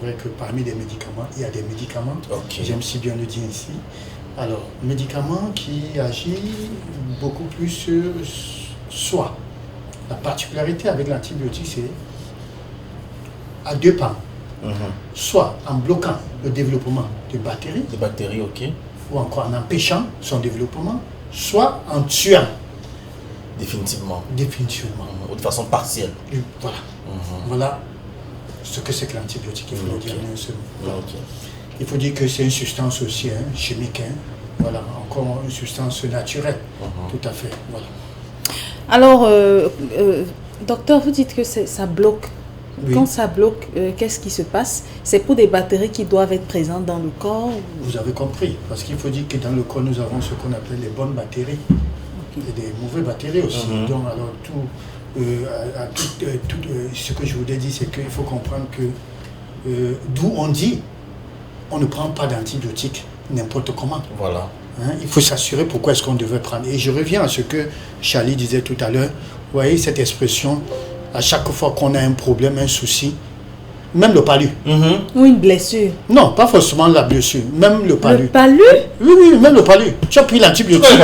vrai que parmi les médicaments, il y a des médicaments, j'aime si bien le dire ici. Alors, médicaments qui agissent beaucoup plus sur soi. La particularité avec l'antibiotique, c'est à deux pans. Soit en bloquant le développement de bactéries, ou encore en empêchant son développement, soit en tuant. Définitivement. Ou de façon partielle. Voilà. Voilà ce que c'est que l'antibiotique. Il faut le dire en un seul mot. Il faut dire que c'est une substance aussi chimique. Voilà, encore une substance naturelle. Tout à fait. Voilà. Alors, docteur, vous dites que ça bloque. Oui. Quand ça bloque, qu'est-ce qui se passe? C'est pour des bactéries qui doivent être présentes dans le corps? Vous avez compris. Parce qu'il faut dire que dans le corps, nous avons ce qu'on appelle les bonnes bactéries. Et des mauvaises bactéries aussi. Donc, alors, ce que je voulais dire, c'est qu'il faut comprendre que d'où on dit on ne prend pas d'antibiotiques n'importe comment. Voilà. Il faut s'assurer pourquoi est-ce qu'on devait prendre. Et je reviens à ce que Charlie disait tout à l'heure. Vous voyez cette expression, à chaque fois qu'on a un problème, un souci, même le palu. Ou une blessure. Non, pas forcément la blessure, même le palu. Le palu? Oui, même le palu. Tu as pris l'antibiotique.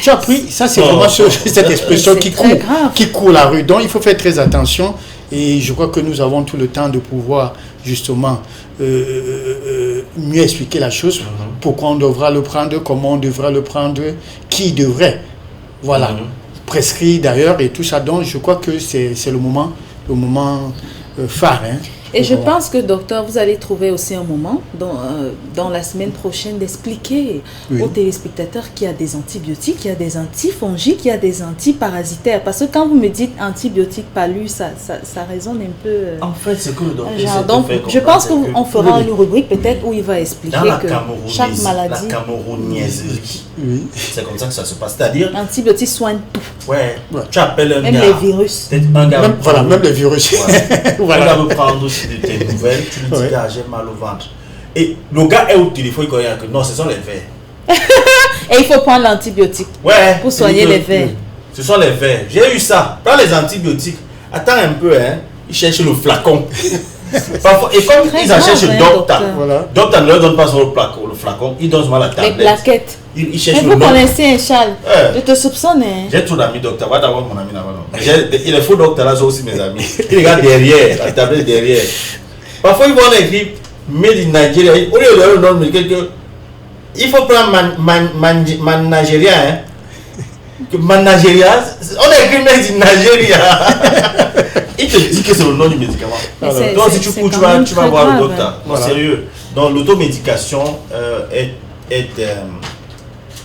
Tu as pris, ça c'est vraiment cette expression qui court la rue. Donc il faut faire très attention. Et je crois que nous avons tout le temps de pouvoir justement mieux expliquer la chose. Pourquoi on devra le prendre, comment on devra le prendre, qui devrait. Voilà. Prescrit d'ailleurs et tout ça. Donc je crois que c'est le moment phare. Et je pense que, docteur, vous allez trouver aussi un moment dans la semaine prochaine d'expliquer aux téléspectateurs qu'il y a des antibiotiques, qu'il y a des antifongiques, qu'il y a des antiparasitaires. Parce que quand vous me dites antibiotiques palu, ça résonne un peu... En fait, c'est que le docteur donc, je pense qu'on fera une rubrique peut-être où il va expliquer que chaque maladie... La camerounaiserie, c'est comme ça que ça se passe. C'est-à-dire... L'antibiotique soigne tout. Ouais. Tu appelles un gars... Même les virus. Même les virus. Voilà. Un gars veut prendre aussi de tes nouvelles, tu lui dis j'ai mal au ventre. Et le gars est au téléphone, il connaît que non, ce sont les vers. Et il faut prendre l'antibiotique pour soigner les vers. Ce sont les vers. J'ai eu ça. Prends les antibiotiques. Attends un peu, il cherche le flacon. Parfois, et comme ils en cherchent le docteur, docteur ne leur donne pas son le flacon, il donne seulement la tablette. Les plaquettes. Il cherche mais vous connaissez un Charles, je te soupçonne. J'ai trop d'amis docteurs, va d'abord mon ami là-bas. Il est faux docteur là, sont aussi mes amis. Il regarde derrière, la tablette derrière. Parfois ils vont écrire Made in Nigeria. Au lieu de leur donner quelqu'un, il faut prendre Manageria. Manageria, on a écrit Made in Nigeria. Il te dit que c'est le nom du médicament. Donc si tu cours, tu vas voir le docteur. Non, sérieux. Donc l'automédication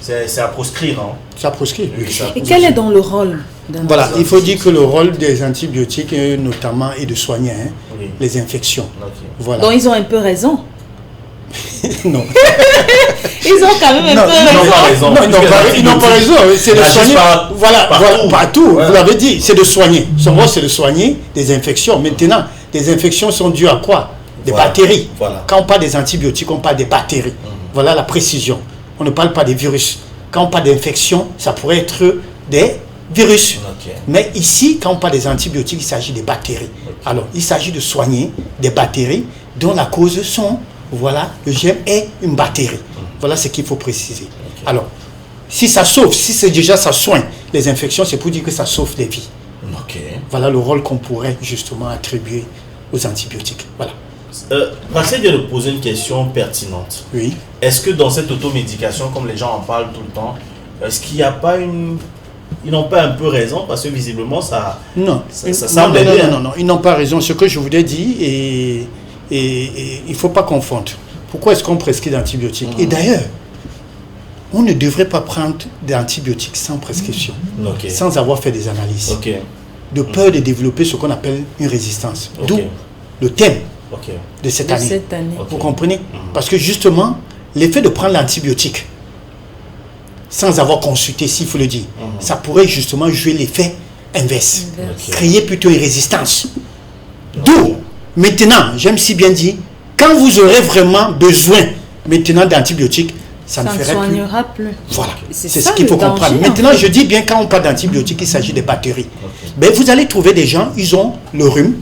c'est à proscrire. C'est à proscrire. Et quel est donc le rôle d'un il faut dire que le rôle des antibiotiques, notamment, est de soigner les infections. Voilà. Donc ils ont un peu raison. Non. Ils ont quand même un peu raison. Ils n'ont pas raison. C'est de soigner. Voilà, partout. Vous l'avez dit, c'est de soigner. Son rôle, c'est de soigner des infections. Maintenant, les infections sont dues à quoi? Des bactéries. Quand on parle des antibiotiques, on parle des bactéries. Voilà la précision. On ne parle pas des virus. Quand on parle d'infection, ça pourrait être des virus. Mais ici, quand on parle des antibiotiques, il s'agit des bactéries. Alors, il s'agit de soigner des bactéries dont la cause sont, le germe est une bactérie. Voilà ce qu'il faut préciser. Alors, si ça sauve, si c'est déjà ça soigne les infections, c'est pour dire que ça sauve des vies. Voilà le rôle qu'on pourrait justement attribuer aux antibiotiques. Voilà. Marcel vient de poser une question pertinente. Oui. Est-ce que dans cette automédication, comme les gens en parlent tout le temps, est-ce qu'il n'y a pas une... Ils n'ont pas un peu raison parce que visiblement ça... Non. Ça semble non, ils n'ont pas raison. Ce que je vous ai dit, et il ne faut pas confondre. Pourquoi est-ce qu'on prescrit d'antibiotiques? Et d'ailleurs, on ne devrait pas prendre d'antibiotiques sans prescription, sans avoir fait des analyses. De peur de développer ce qu'on appelle une résistance. D'où le thème de cette année. Vous comprenez? Parce que justement, l'effet de prendre l'antibiotique sans avoir consulté, s'il faut le dire, ça pourrait justement jouer l'effet inverse. Créer plutôt une résistance. D'où, maintenant, j'aime si bien dire, quand vous aurez vraiment besoin maintenant d'antibiotiques, ça ne soignera plus. Voilà, c'est ce qu'il faut comprendre. Maintenant, je dis bien, quand on parle d'antibiotiques, il s'agit des bactéries. Mais vous allez trouver des gens, ils ont le rhume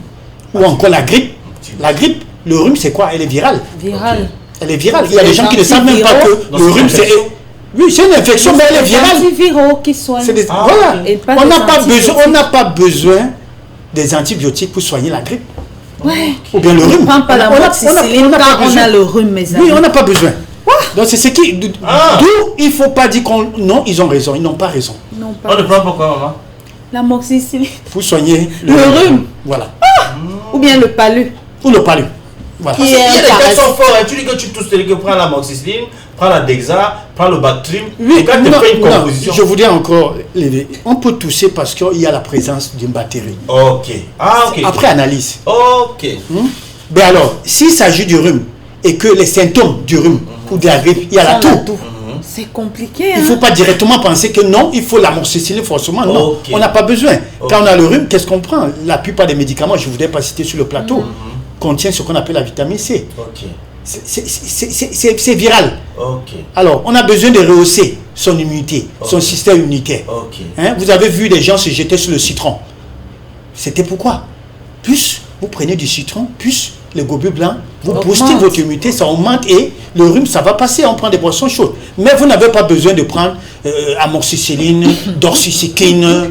ou encore la grippe. La grippe, Le rhume, c'est quoi? Elle est virale. Virale. Elle est virale. Il y a des gens qui ne savent même pas que le rhume, c'est... Oui, c'est une infection, mais elle est virale. C'est des antiviraux qui soignent. Voilà. On n'a pas besoin des antibiotiques pour soigner la grippe. Ouais. Ou bien le rhume. On ne prend pas l'amoxicilline quand on a le rhume, mes amis. Oui, on n'a pas besoin. Donc c'est ce qui... D'où il ne faut pas dire qu'on... Non, ils ont raison. Ils n'ont pas raison. Non, On ne prend pas quoi, maman? L'amoxicilline. Pour soigner le rhume. Voilà. Ou bien le palu. Ou le palu. Voilà. Il y a des cas qui sont forts. Tu dis que tu tousses, tu dis que prends l'amoxicilline, prends la Dexa, prends le Bactrim. Oui, et quand tu fais une composition... je voudrais encore lever. On peut tousser parce qu'il y a la présence d'une bactérie. Ok. Ok. Après analyse. Ok. Mais alors, s'il s'agit du rhume et que les symptômes du rhume ou de la grippe, il y a la toux. C'est compliqué. Il ne faut pas directement penser que non, il faut l'amoxicilline forcément. Non, on n'a pas besoin. Quand on a le rhume, qu'est-ce qu'on prend? La plupart des médicaments, je ne voudrais pas citer sur le plateau, contiennent ce qu'on appelle la vitamine C. C'est viral. Alors, on a besoin de rehausser son immunité, son système immunitaire. Hein? Vous avez vu des gens se jeter sur le citron. C'était pourquoi? Plus vous prenez du citron, plus les globules blancs, vous boostez votre immunité, ça augmente et le rhume, ça va passer. On prend des boissons chaudes. Mais vous n'avez pas besoin de prendre amoxicilline, doxycycline,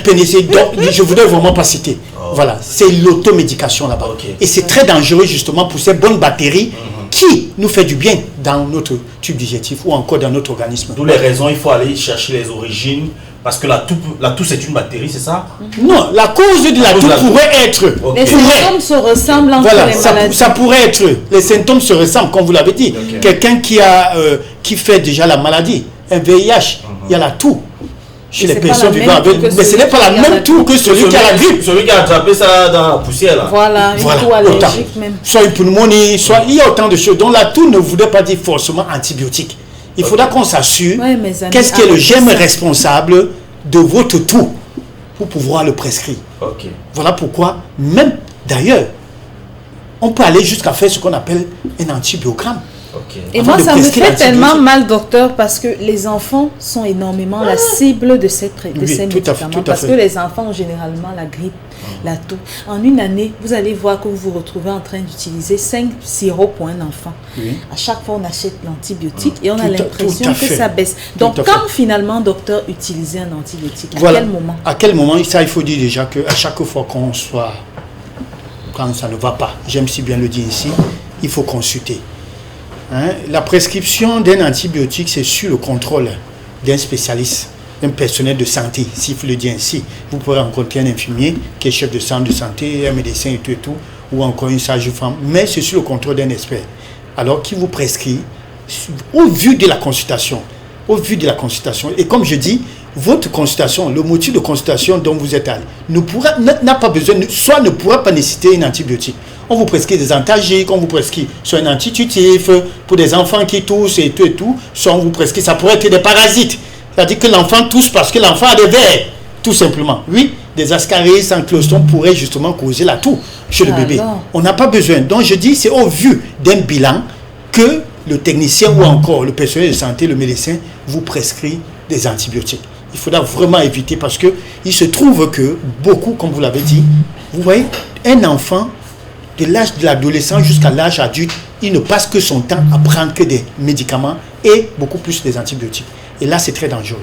pénicilline. Je ne voudrais vraiment pas citer. Voilà, c'est l'automédication là-bas. Et c'est très dangereux justement pour ces bonnes bactéries qui nous fait du bien dans notre tube digestif ou encore dans notre organisme. D'où les raisons, il faut aller chercher les origines. Parce que la toux c'est une bactérie, c'est ça? Non, la cause de la toux pourrait être... Les symptômes se ressemblent entre les maladies. Ça pourrait être... Les symptômes se ressemblent, comme vous l'avez dit. Quelqu'un qui fait déjà la maladie, un VIH, il y a la toux. Chez les personnes vivant avec... Mais ce n'est pas la même toux que celui qui a la grippe. Celui qui a attrapé ça dans la poussière, là. Voilà, une toux allergique même. Soit une pneumonie, soit... Il y a autant de choses. Donc la toux ne voudrait pas dire forcément antibiotique. Il faudra qu'on s'assure qu'est-ce qui est le germe responsable de votre toux pour pouvoir le prescrire. Voilà pourquoi, même d'ailleurs, on peut aller jusqu'à faire ce qu'on appelle un antibiogramme. Et moi, ça me fait tellement mal, docteur, parce que les enfants sont énormément la cible de ces médicaments. Parce que les enfants ont généralement la grippe, la toux. En une année, vous allez voir que vous vous retrouvez en train d'utiliser 5 sirops pour un enfant. À chaque fois, on achète l'antibiotique et on a l'impression que ça baisse. Donc, quand finalement, docteur, utiliser un antibiotique, à quel moment? À quel moment? Ça, il faut dire déjà qu'à chaque fois quand ça ne va pas, j'aime si bien le dire ici, il faut consulter. Hein? La prescription d'un antibiotique, c'est sur le contrôle d'un spécialiste, un personnel de santé, s'il faut le dire ainsi. Vous pourrez rencontrer un infirmier qui est chef de centre de santé, un médecin et tout, ou encore une sage-femme, mais c'est sur le contrôle d'un expert. Alors, qui vous prescrit au vu de la consultation. Et comme je dis, votre consultation, le motif de consultation dont vous êtes allé, n'a pas besoin, soit ne pourra pas nécessiter un antibiotique. On vous prescrit des antalgiques, on vous prescrit soit un antitutif pour des enfants qui toussent et tout, soit on vous prescrit, ça pourrait être des parasites. C'est-à-dire que l'enfant tousse parce que l'enfant a des vers, tout simplement. Oui, des ascaris, anclostomes pourraient justement causer la toux chez le bébé. On n'a pas besoin. Donc je dis, c'est au vu d'un bilan que le technicien ou encore le personnel de santé, le médecin, vous prescrit des antibiotiques. Il faudra vraiment éviter parce que il se trouve que beaucoup, comme vous l'avez dit, vous voyez, un enfant de l'âge de l'adolescent jusqu'à l'âge adulte, il ne passe que son temps à prendre que des médicaments et beaucoup plus des antibiotiques. Et là, c'est très dangereux.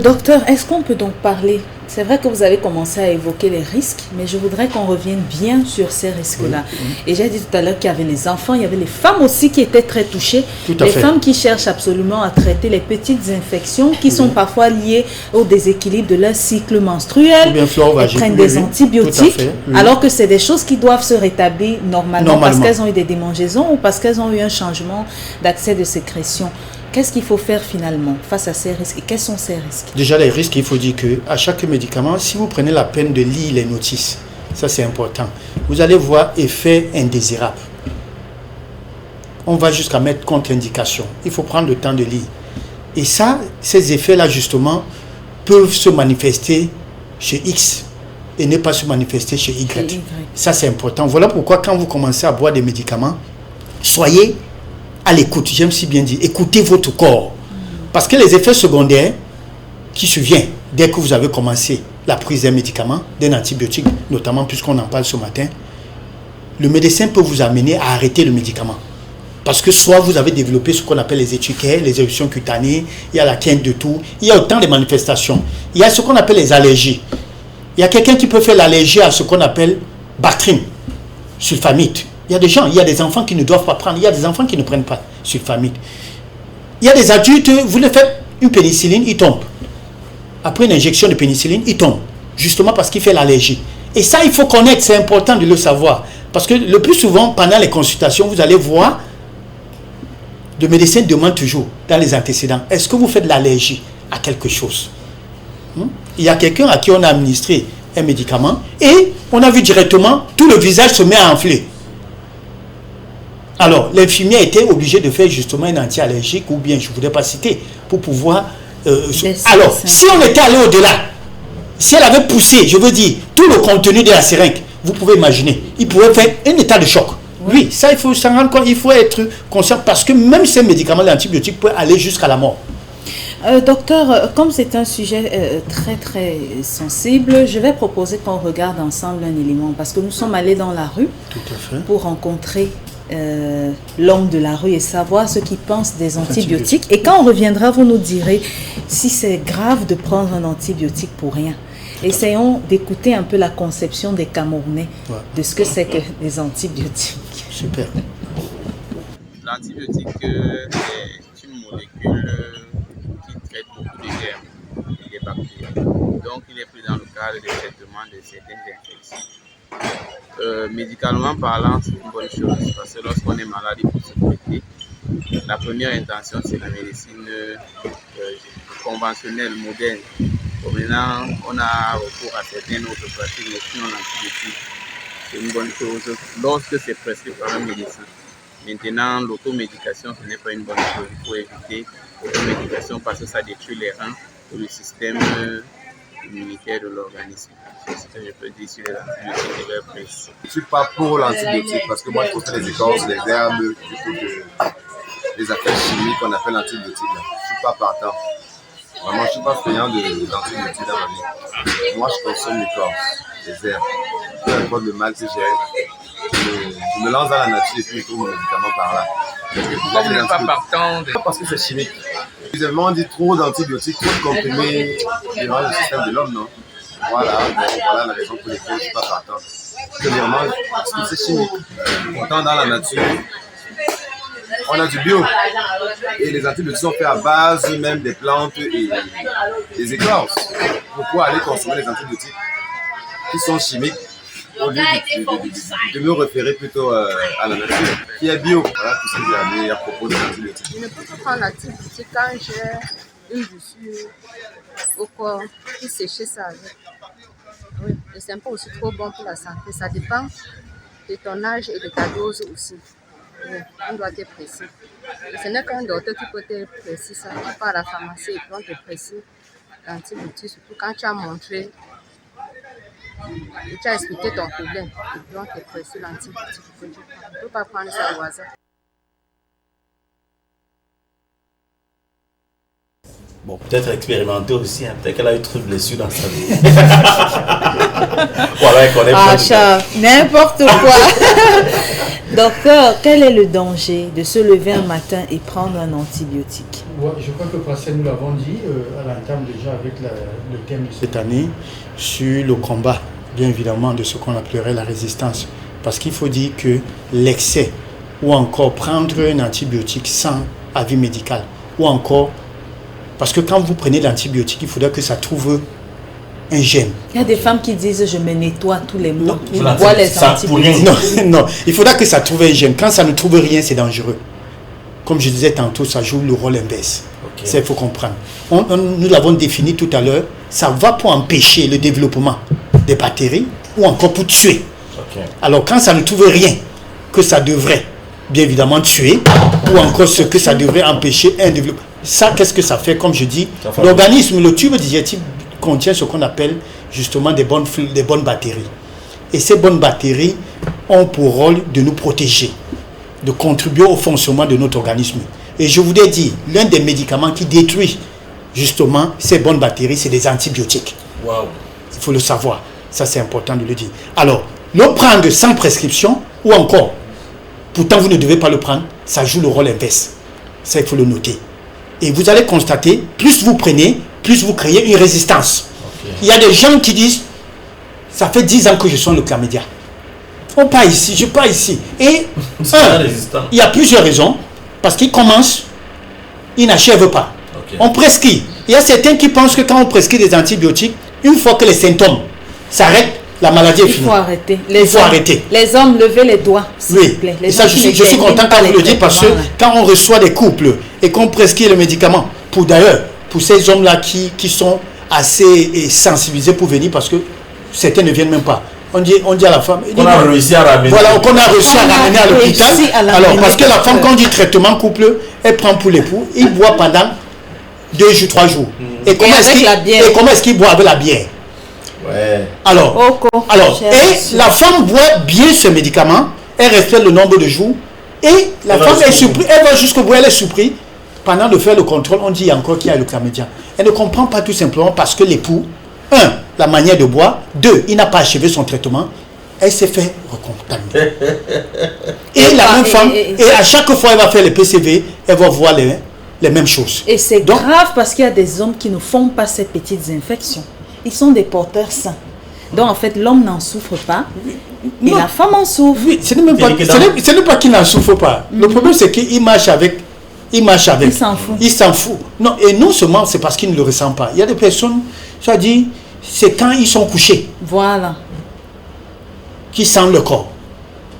Docteur, est-ce qu'on peut donc parler? C'est vrai que vous avez commencé à évoquer les risques, mais je voudrais qu'on revienne bien sur ces risques-là. Et j'ai dit tout à l'heure qu'il y avait les enfants, il y avait les femmes aussi qui étaient très touchées. Les femmes qui cherchent absolument à traiter les petites infections qui sont parfois liées au déséquilibre de leur cycle menstruel. Elles prennent des antibiotiques, alors que c'est des choses qui doivent se rétablir normalement. Parce qu'elles ont eu des démangeaisons ou parce qu'elles ont eu un changement d'accès de sécrétion. Qu'est-ce qu'il faut faire finalement face à ces risques et quels sont ces risques? Déjà, les risques, il faut dire qu'à chaque médicament, si vous prenez la peine de lire les notices, ça c'est important, vous allez voir effet indésirable. On va jusqu'à mettre contre-indication. Il faut prendre le temps de lire. Et ça, ces effets-là, justement, peuvent se manifester chez X et ne pas se manifester chez Y. Ça, c'est important. Voilà pourquoi, quand vous commencez à boire des médicaments, soyez à l'écoute, j'aime si bien dire, écoutez votre corps. Parce que les effets secondaires qui surviennent dès que vous avez commencé la prise d'un médicament, d'un antibiotique, notamment puisqu'on en parle ce matin, le médecin peut vous amener à arrêter le médicament. Parce que soit vous avez développé ce qu'on appelle les étiquettes, les éruptions cutanées, il y a la quinte de toux, il y a autant de manifestations. Il y a ce qu'on appelle les allergies. Il y a quelqu'un qui peut faire l'allergie à ce qu'on appelle Bactrim, sulfamide. Il y a des gens, il y a des enfants qui ne doivent pas prendre, il y a des enfants qui ne prennent pas sulfamide. Il y a des adultes, vous le faites une pénicilline, il tombe. Après une injection de pénicilline, il tombe. Justement parce qu'il fait l'allergie. Et ça, il faut connaître, c'est important de le savoir. Parce que le plus souvent, pendant les consultations, vous allez voir, le médecin demande toujours, dans les antécédents, est-ce que vous faites l'allergie à quelque chose? Il y a quelqu'un à qui on a administré un médicament et on a vu directement, tout le visage se met à enfler. Alors, l'infirmier était obligé de faire justement un anti-allergique, ou bien, je ne voudrais pas citer, pour pouvoir... alors, si on était allé au-delà, si elle avait poussé, je veux dire, tout le contenu de la seringue, vous pouvez imaginer, il pouvait faire un état de choc. Oui, ça, il faut s'en rendre compte, il faut être conscient, parce que même ces médicaments, l'antibiotique, peuvent aller jusqu'à la mort. Docteur, comme c'est un sujet très très sensible, je vais proposer qu'on regarde ensemble un élément, parce que nous sommes allés dans la rue pour rencontrer l'homme de la rue et savoir ce qu'il pense des antibiotiques. Et quand on reviendra, vous nous direz si c'est grave de prendre un antibiotique pour rien. Essayons d'écouter un peu la conception des Camerounais de ce que c'est que les antibiotiques. Super. L'antibiotique est une molécule qui traite beaucoup de germes et des bactéries. Donc, il est pris dans le cadre du traitement de certaines infections. Médicalement parlant, c'est une bonne chose parce que lorsqu'on est malade, il faut se traiter. La première intention, c'est la médecine conventionnelle, moderne. Bon, maintenant, on a recours à certaines autres pratiques, mais sinon l'antibiotique, c'est une bonne chose lorsque c'est prescrit par un médecin. Maintenant, l'automédication, ce n'est pas une bonne chose. Il faut éviter l'automédication parce que ça détruit les reins ou le système immunitaire de l'organisme. C'est ce que je peux dire sur les antibiotiques de leur prise. Je ne suis pas pour l'antibiotique parce que moi, je trouve que les écorces, les herbes, les affaires chimiques qu'on appelle antibiotiques. Je ne suis pas partant. Vraiment, je ne suis pas friand d'antibiotiques dans ma vie. Moi, je consomme l'écorce, les herbes. Peu importe le mal que j'ai, je me lance dans la nature et puis je trouve mon médicament par là. Pourquoi vous n'êtes pas partant Parce que c'est chimique. Évidemment, on dit trop d'antibiotiques, trop de comprimés durant le système de l'homme, non? Voilà la raison pour laquelle je ne suis pas partant. Premièrement, parce que c'est chimique. Pourtant, dans la nature, on a du bio. Et les antibiotiques sont faits à base même des plantes et des écorces. Pourquoi aller consommer les antibiotiques qui sont chimiques au lieu de me référer plutôt à la nature qui est bio? Voilà tout ce que j'ai amené à propos des antibiotiques. Je ne peux pas prendre l'antibiotique quand j'ai une blessure au corps qui sécher ça avec. Oui, et c'est pas aussi trop bon pour la santé. Ça dépend de ton âge et de ta dose aussi. Oui, on doit être précis. Et ce n'est qu'un docteur qui peut être précis. Ça, tu pars à la pharmacie et puis on te précise l'antibiotique, surtout quand tu as montré et tu as expliqué ton problème. Et puis on te précise l'antibiotique. Tu ne peux pas prendre ça au hasard. Bon, peut-être expérimenter aussi, hein. Peut-être qu'elle a eu trop de blessures dans sa vie. Voilà, elle connaît pas. Charles, n'importe quoi. Docteur, quel est le danger de se lever un matin et prendre un antibiotique? Ouais, je crois que Pascal, nous l'avons dit à l'entame déjà avec le thème de cette année sur le combat, bien évidemment, de ce qu'on appellerait la résistance. Parce qu'il faut dire que l'excès ou encore prendre un antibiotique sans avis médical ou encore... Parce que quand vous prenez l'antibiotique, il faudrait que ça trouve un gène. Il y a des femmes qui disent je me nettoie tous les mois. Ils boivent les antibiotiques. Non, il faudra que ça trouve un gène. Quand ça ne trouve rien, c'est dangereux. Comme je disais tantôt, ça joue le rôle inverse. Okay. Ça, il faut comprendre. Nous l'avons défini tout à l'heure. Ça va pour empêcher le développement des bactéries ou encore pour tuer. Okay. Alors quand ça ne trouve rien que ça devrait bien évidemment tuer ou encore ce que ça devrait empêcher un développement. Ça, qu'est-ce que ça fait? Comme je dis, l'organisme, le tube digestif contient ce qu'on appelle justement des bonnes bactéries. Et ces bonnes bactéries ont pour rôle de nous protéger, de contribuer au fonctionnement de notre organisme. Et je vous ai dit, l'un des médicaments qui détruit justement ces bonnes bactéries, c'est les antibiotiques. Wow. Il faut le savoir. Ça, c'est important de le dire. Alors, le prendre sans prescription, ou encore, pourtant vous ne devez pas le prendre, ça joue le rôle inverse. Ça, il faut le noter. Et vous allez constater, plus vous prenez, plus vous créez une résistance. Il y a des gens qui disent, ça fait 10 ans que je suis le chlamydia. On part ici, je pars ici. Et il y a plusieurs raisons. Parce qu'ils commencent, ils n'achèvent pas. On prescrit. Il y a certains qui pensent que quand on prescrit des antibiotiques, une fois que les symptômes s'arrêtent, la maladie est finie. Il faut arrêter. Il faut arrêter. Les hommes, levez les doigts, s'il vous plaît. Et ça, je suis content quand vous le dites, parce que quand on reçoit des couples et qu'on prescrit le médicament, pour ces hommes-là qui sont assez sensibilisés pour venir, parce que certains ne viennent même pas. On dit à la femme, on a réussi à ramener. Voilà, qu'on a réussi à ramener à l'hôpital. Alors, parce que la femme, quand on dit traitement couple, elle prend pour l'époux, il boit pendant 2 jours, 3 jours. Et comment est-ce qu'il boit avec la bière? Ouais. Alors, et la femme boit bien ce médicament, elle respecte le nombre de jours, et la femme est surprise, elle va jusqu'au bout, elle est surprise. Pendant de faire le contrôle, on dit encore qu'il y a le chlamydia. Elle ne comprend pas tout simplement parce que l'époux, 1, la manière de boire, 2, il n'a pas achevé son traitement, elle s'est fait recontaminer. Et la même femme, et à chaque fois elle va faire le PCV, elle va voir les mêmes choses. Et c'est grave parce qu'il y a des hommes qui ne font pas ces petites infections. Ils sont des porteurs sains. Donc en fait, l'homme n'en souffre pas, mais la femme en souffre. Oui, ce n'est pas qu'il n'en souffre pas. Le problème c'est qu'il marche avec. Il s'en fout. Il s'en fout. Non, et non seulement c'est parce qu'il ne le ressent pas. Il y a des personnes, ça dit, c'est quand ils sont couchés. Voilà. Qui sentent le corps.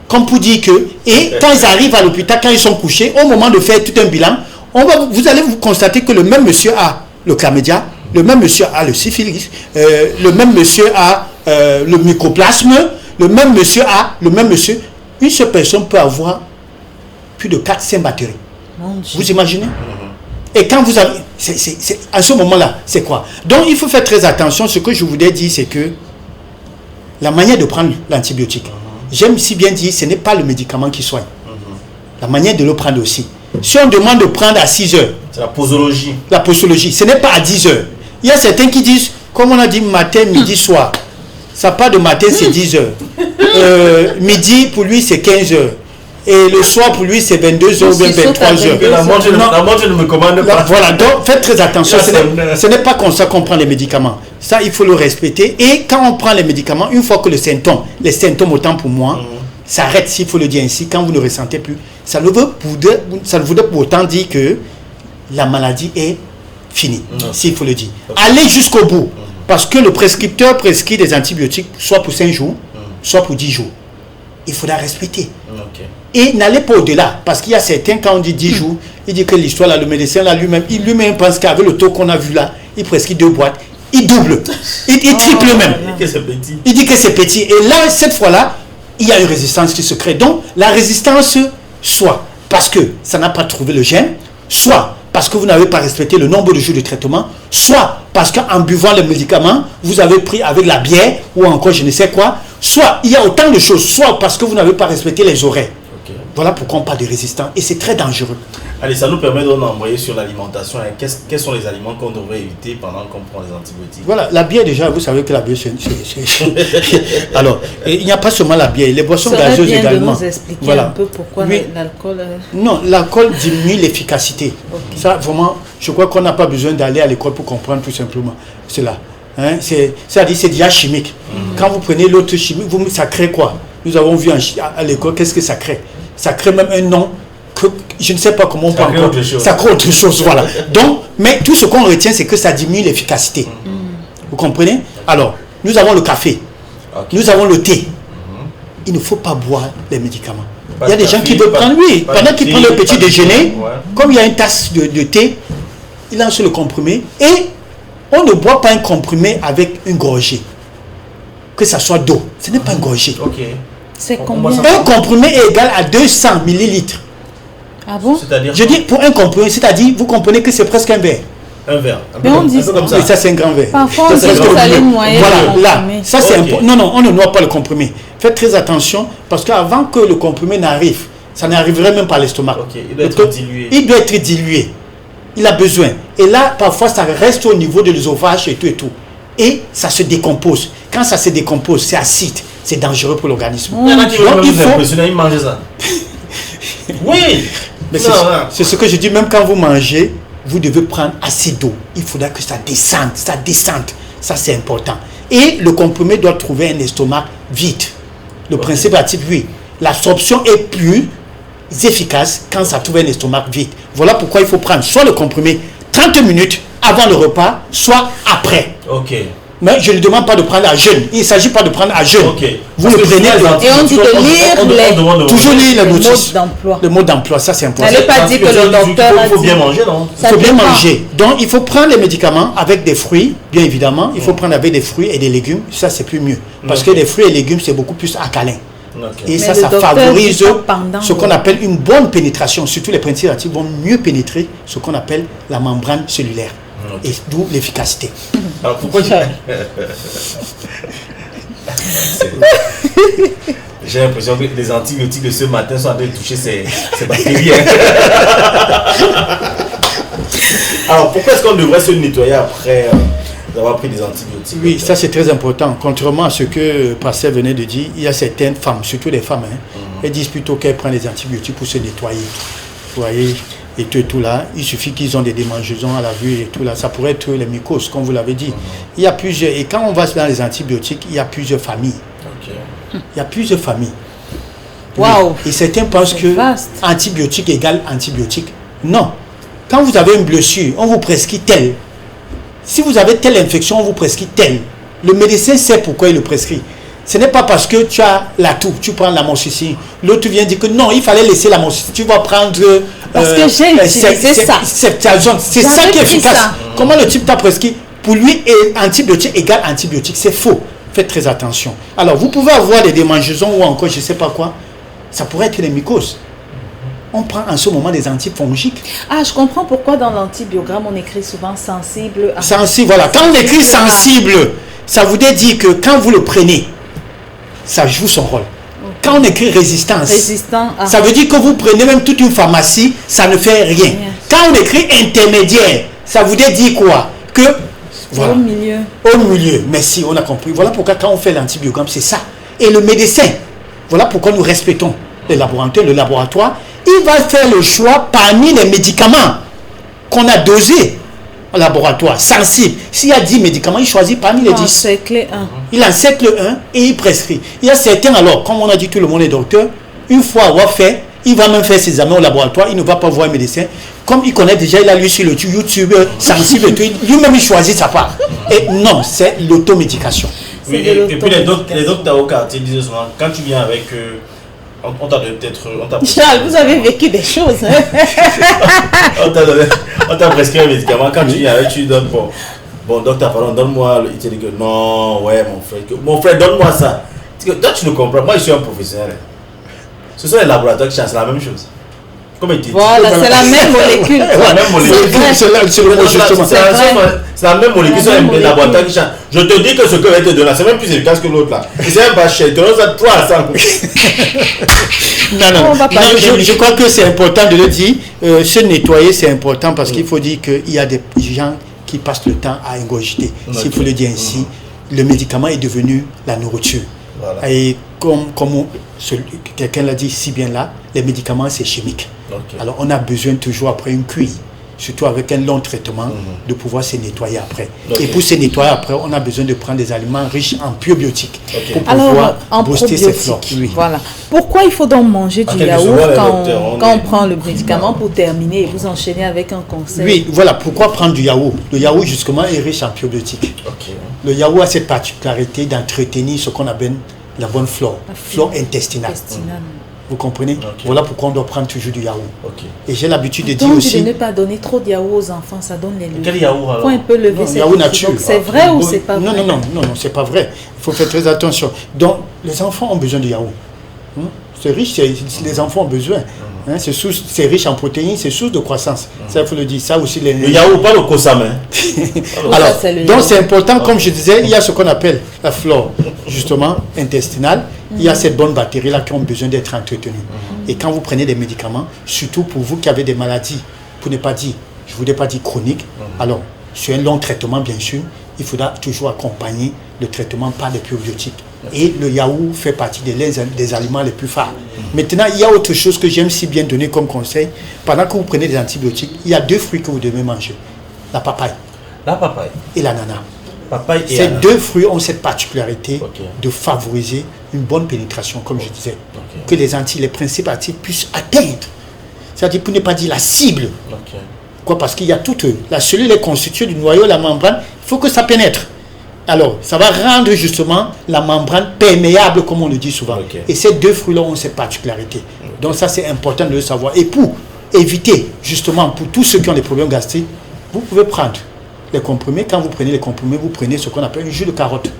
Comme pour dire que, et quand ils arrivent à l'hôpital, quand ils sont couchés, au moment de faire tout un bilan, vous allez vous constater que le même monsieur a le chlamydia, le même monsieur a le syphilis, le même monsieur a le mycoplasme, le même monsieur. Une seule personne peut avoir plus de 4-5 bactéries. Vous imaginez? Et quand vous avez... à ce moment-là, c'est quoi? Donc, il faut faire très attention. Ce que je voulais dire, c'est que la manière de prendre l'antibiotique, j'aime si bien dire, ce n'est pas le médicament qui soigne. La manière de le prendre aussi. Si on demande de prendre à 6 heures... C'est la posologie. La posologie, ce n'est pas à 10 heures. Il y a certains qui disent, comme on a dit, matin, midi, soir. Ça part de matin, c'est 10 heures. Midi, pour lui, c'est 15 heures. Et le soir, pour lui, c'est 22 heures ou bien 23 heures. La montre ne me commande pas. Voilà, donc faites très attention. Ce n'est pas comme ça qu'on prend les médicaments. Ça, il faut le respecter. Et quand on prend les médicaments, une fois que les symptômes autant pour moi, s'arrêtent, s'il faut le dire ainsi, quand vous ne ressentez plus, ça ne voudrait pour autant dire que la maladie est finie, s'il faut le dire. Allez jusqu'au bout. Parce que le prescripteur prescrit des antibiotiques, soit pour 5 jours, soit pour 10 jours. Il faudra respecter. Et n'allez pas au-delà, parce qu'il y a certains, quand on dit 10 jours, il dit que l'histoire, là, le médecin, là, lui-même pense qu'avec le taux qu'on a vu là, il prescrit 2 boîtes, il double, il triple même. Il dit que c'est petit. Et là, cette fois-là, il y a une résistance qui se crée. Donc, la résistance, soit parce que ça n'a pas trouvé le gène, soit parce que vous n'avez pas respecté le nombre de jours de traitement, soit parce qu'en buvant le médicament, vous avez pris avec la bière, ou encore je ne sais quoi, soit il y a autant de choses, soit parce que vous n'avez pas respecté les horaires. Voilà pourquoi on parle de résistance. Et c'est très dangereux. Allez, ça nous permet d'envoyer sur l'alimentation. Quels sont les aliments qu'on devrait éviter pendant qu'on prend les antibiotiques? Voilà, la bière déjà, vous savez que la bière, Alors, il n'y a pas seulement la bière, les boissons gazeuses également. Vous expliquer un peu pourquoi l'alcool... Non, l'alcool diminue l'efficacité. Ça, vraiment, je crois qu'on n'a pas besoin d'aller à l'école pour comprendre tout simplement cela. Hein? C'est-à-dire c'est déjà chimique. Quand vous prenez l'autre chimique, ça crée quoi? Nous avons vu à l'école, qu'est-ce que ça crée? Ça crée même un nom que je ne sais pas comment on peut encore. Ça crée autre chose, voilà. Donc, mais tout ce qu'on retient, c'est que ça diminue l'efficacité. Vous comprenez? Alors, nous avons le café, nous avons le thé. Il ne faut pas boire les médicaments. Il y a des gens qui veulent prendre, pendant qu'ils prennent le petit déjeuner, comme il y a une tasse de thé, il lance le comprimé et on ne boit pas un comprimé avec une gorgée. Que ça soit d'eau, ce n'est pas une gorgée. C'est combien? Un comprimé est égal à 200 millilitres. Ah bon? Je dis pour un comprimé, c'est-à-dire, vous comprenez que c'est presque un verre. Un verre. Mais on dit comme ça. Et ça, c'est un grand verre. Parfois, on dit qu'il fallait noyer. Voilà, là, ça c'est important. Non, on ne noie pas le comprimé. Faites très attention, parce qu'avant que le comprimé n'arrive, ça n'arriverait même pas à l'estomac. Il doit être dilué. Il doit être dilué. Il a besoin. Et là, parfois, ça reste au niveau de l'œsophage et tout et tout. Et ça se décompose. Quand ça se décompose, c'est acide. c'est dangereux pour l'organisme. Il y en a qui veulent Donc, même vous impressionner, ils mangent ça. Oui. Mais c'est ce que je dis, même quand vous mangez, vous devez prendre assez d'eau. Il faudra que ça descende, ça c'est important. Et le comprimé doit trouver un estomac vide. Le principe actif, oui. L'absorption est plus efficace quand ça trouve un estomac vide. Voilà pourquoi il faut prendre soit le comprimé 30 minutes avant le repas, soit après. Ok. Mais je ne demande pas de prendre à jeûne. Il ne s'agit pas de prendre à jeûne. Ok. Vous le prenez. Et on dit de lire toujours lire le le mode d'emploi. Le mot d'emploi, ça c'est important. N'allez pas dire que le docteur a Il faut dit. bien manger, non? Il faut bien manger. Donc, il faut prendre les médicaments avec des fruits, bien évidemment. Il faut prendre avec des fruits et des légumes. Ça, c'est plus mieux. Parce que les fruits et légumes, c'est beaucoup plus alcalin. Et Mais ça le docteur favorise dit pas pendant ce qu'on appelle une bonne pénétration. Surtout les principes actifs vont mieux pénétrer ce qu'on appelle la membrane cellulaire. Et d'où l'efficacité. Alors, pourquoi J'ai l'impression que les antibiotiques de ce matin sont en train de toucher ces bactéries. Alors, pourquoi est-ce qu'on devrait se nettoyer après avoir pris des antibiotiques? Oui, ça c'est très important. Contrairement à ce que Pasteur venait de dire, il y a certaines femmes, surtout les femmes, elles disent plutôt qu'elles prennent des antibiotiques pour se nettoyer. Vous voyez, et tout là, il suffit qu'ils ont des démangeaisons à la vue et tout là. Ça pourrait être les mycoses, comme vous l'avez dit. Il y a plusieurs, et quand on va dans les antibiotiques, il y a plusieurs familles. Il y a plusieurs familles. Waouh. Et certains pensent que vaste. Antibiotique égale antibiotique. Non. Quand vous avez une blessure, on vous prescrit tel. Si vous avez telle infection, on vous prescrit tel. Le médecin sait pourquoi il le prescrit. Ce n'est pas parce que tu as la toux, tu prends l'amoxicilline. L'autre vient dire que non, il fallait laisser l'amoxicilline. Tu vas prendre... Parce que j'ai utilisé ça. C'est ça qui est efficace. Comment le type t'a prescrit? Pour lui, antibiotique égale antibiotique. C'est faux. Faites très attention. Alors, vous pouvez avoir des démangeaisons ou encore je ne sais pas quoi. Ça pourrait être les mycoses. On prend en ce moment des antifongiques. Ah, je comprends pourquoi dans l'antibiogramme, on écrit souvent sensible. Sensible, voilà. Quand on écrit sensible, ça voudrait dire que quand vous le prenez, ça joue son rôle. Quand on écrit résistance, ça veut dire que vous prenez même toute une pharmacie, ça ne fait rien. Quand on écrit intermédiaire, ça voudrait dire quoi? Que voilà. Au milieu, merci, on a compris. Voilà pourquoi quand on fait l'antibiogramme, c'est ça. Et le médecin, voilà pourquoi nous respectons le laboratoire, il va faire le choix parmi les médicaments qu'on a dosés au laboratoire, sensibles. S'il y a 10 médicaments, il choisit parmi les 10. Il encercle un et il prescrit. Il y a certains, alors, comme on a dit, tout le monde est docteur, une fois avoir fait, il va même faire ses examens au laboratoire, il ne va pas voir un médecin. Comme il connaît déjà, il a lu sur le YouTube, sensible et tout, lui-même il choisit sa part. Et non, c'est l'automédication. Oui, et puis les docteurs au quartier disent souvent, quand tu viens avec on t'a peut-être... Charles, vous avez vécu des choses. On t'a prescrit un médicament, quand tu viens avec, tu lui donnes, bon docteur, pardon, donne-moi, il te dit que non, ouais, mon frère, donne-moi ça. Toi, tu ne comprends, moi je suis un professionnel. Ce sont les laboratoires qui chassent la même chose. Comme il dit. Voilà, c'est la même molécule. C'est la même molécule, c'est les laboratoires qui changent. Je te dis que ce que je vais te donner, c'est même plus efficace que l'autre là. C'est même pas cher, tu donnes ça 300. Non, je crois que c'est important de le dire. Se nettoyer, c'est important parce qu'il faut dire qu'il y a des gens qui passent le temps à ingurgiter. S'il faut le dire ainsi, le médicament est devenu la nourriture. Voilà. Et comme quelqu'un l'a dit si bien là, les médicaments c'est chimique. Alors on a besoin toujours après une cuire, surtout avec un long traitement, de pouvoir se nettoyer après. Et pour se nettoyer après, on a besoin de prendre des aliments riches en probiotiques pour pouvoir booster ces flores. Voilà. Pourquoi il faut donc manger du yaourt quand on prend le médicament pour terminer et vous enchaîner avec un conseil? Oui, voilà. Pourquoi prendre du yaourt? Le yaourt justement est riche en probiotiques. Le yaourt a cette particularité d'entretenir ce qu'on appelle la bonne flore intestinale. Vous comprenez? Voilà pourquoi on doit prendre toujours du yaourt. Et j'ai l'habitude de dire aussi... de ne pas donner trop de yaourt aux enfants, ça donne les lever. Quel yaourt alors? Il faut un peu lever cette yaourt nature. C'est vrai ou c'est pas vrai? Non, c'est pas vrai. Il faut faire très attention. Donc, les enfants ont besoin de yaourt. C'est riche, les enfants ont besoin. C'est riche en protéines, c'est source de croissance. Ça, il faut le dire. Ça aussi, le yaourt, pas le kosam. Alors, donc c'est important, comme je disais, il y a ce qu'on appelle la flore, justement, intestinale. Il y a cette bonne bactérie-là qui ont besoin d'être entretenues. Et quand vous prenez des médicaments, surtout pour vous qui avez des maladies, pour ne pas dire, je ne voudrais pas dire chroniques, alors, sur un long traitement, bien sûr, il faudra toujours accompagner le traitement par des probiotiques Et le yaourt fait partie des aliments les plus phares. Maintenant, il y a autre chose que j'aime si bien donner comme conseil. Pendant que vous prenez des antibiotiques, il y a 2 fruits que vous devez manger. La papaye. La papaye. Et l'ananas. Papaye et Ces ananas. 2 fruits ont cette particularité de favoriser une bonne pénétration, comme je disais. Que les principes actifs puissent atteindre. C'est-à-dire, pour ne pas dire la cible. Quoi, parce qu'il y a toute... La cellule est constituée du noyau, la membrane. Il faut que ça pénètre. Alors, ça va rendre justement la membrane perméable, comme on le dit souvent. Et ces 2 fruits-là ont cette particularité. Donc ça, c'est important de le savoir. Et pour éviter, justement, pour tous ceux qui ont des problèmes gastriques, vous pouvez prendre les comprimés. Quand vous prenez les comprimés, vous prenez ce qu'on appelle un jus de carotte.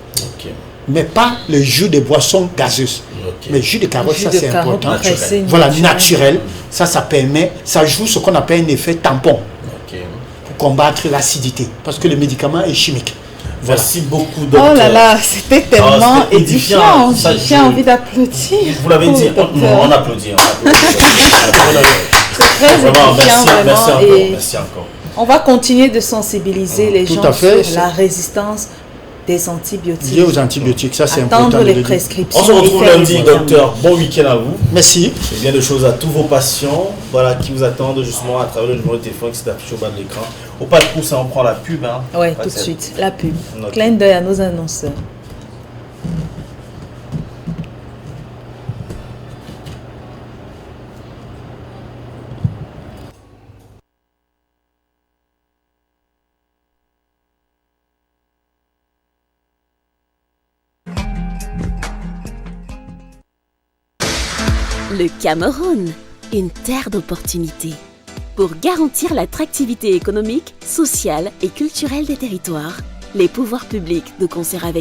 Mais pas le jus de boissons gazeuses. Mais le jus de carotte, ça c'est important. Voilà, naturel. Ça permet, ça joue ce qu'on appelle un effet tampon. Pour combattre l'acidité. Parce que le médicament est chimique. Merci beaucoup, docteur. Oh là là, c'était tellement édifiant. J'ai envie d'applaudir. Vous l'avez dit, on applaudit. C'est très édifiant, vraiment. Merci encore. On va continuer de sensibiliser les gens sur la résistance des antibiotiques. Liés aux antibiotiques, ça c'est important. Attendre les prescriptions. On se retrouve lundi, docteur. Bon week-end à vous. Merci. Et bien de choses à tous vos patients, voilà, qui vous attendent justement à travers le numéro de téléphone qui s'est affiché au bas de l'écran. Au pas de coup, ça on prend la pub. Hein. Oui, tout de suite, la pub. Clin d'œil à nos annonceurs. Le Cameroun, une terre d'opportunités. Pour garantir l'attractivité économique, sociale et culturelle des territoires, les pouvoirs publics, de concert avec